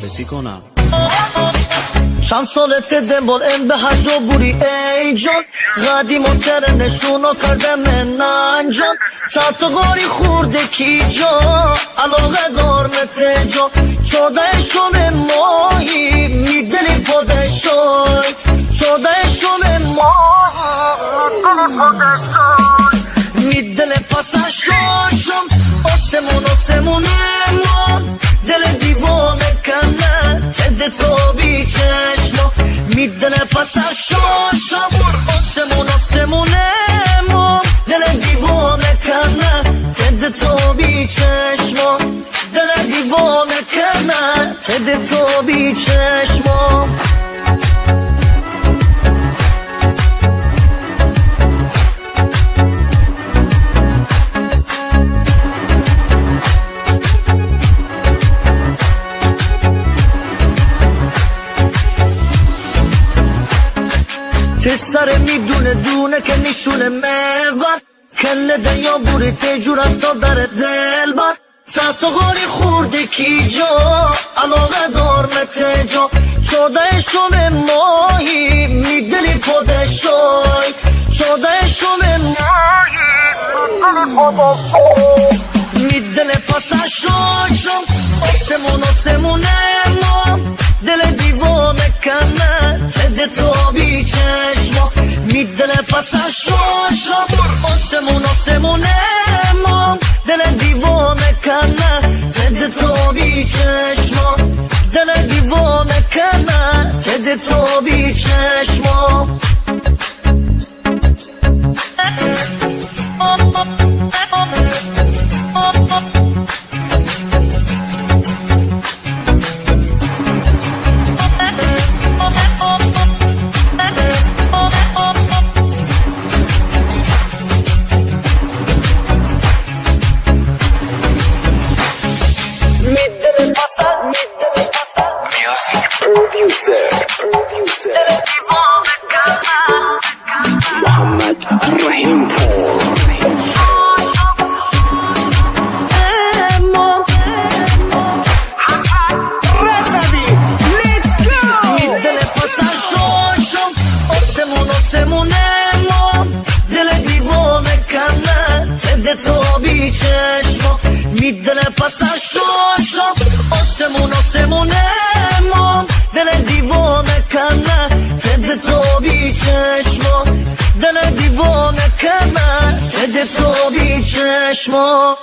معرفی کنم. شانسولت دنبال ام به هجا بوری ای جان قدیم و تر نشونو کردم من انجام ساعت غاری خورده کی جا علاقه دار متجا شده شم ماهی میدلی پادشای شده شم ماهی میدلی پادشای میدل پسشاشم آسمون امان دل دیوانه کنه تد تو بی چشما میدل پسشاشم آسمون امان دل دیوانه کنه تد تو بی چشما دل دیوانه کنه تد تو بی چشما تسره میدونه دونه که نشونه مور کله دنیا بوری تجورت تا در دل بر ساعت غاری خورده کی جا علاقه دار متجا شده شم ماهی میدلی پادشای شده شم ماهی میدلی پادشای میدل پسشاشم آسمون ما دل دیوانه کنه تد تو بی چشما میدل پسشاشم آسمون ما دل دیوانه کنه تد تو بی چشما دل دیوانه کنه تد تو بی چشما محمد الرحیم پور میدل پسشاشم آسمون ما دل دیوانه کنه تد تو بی چشما دل دیوانه کنه تد تو بی چشما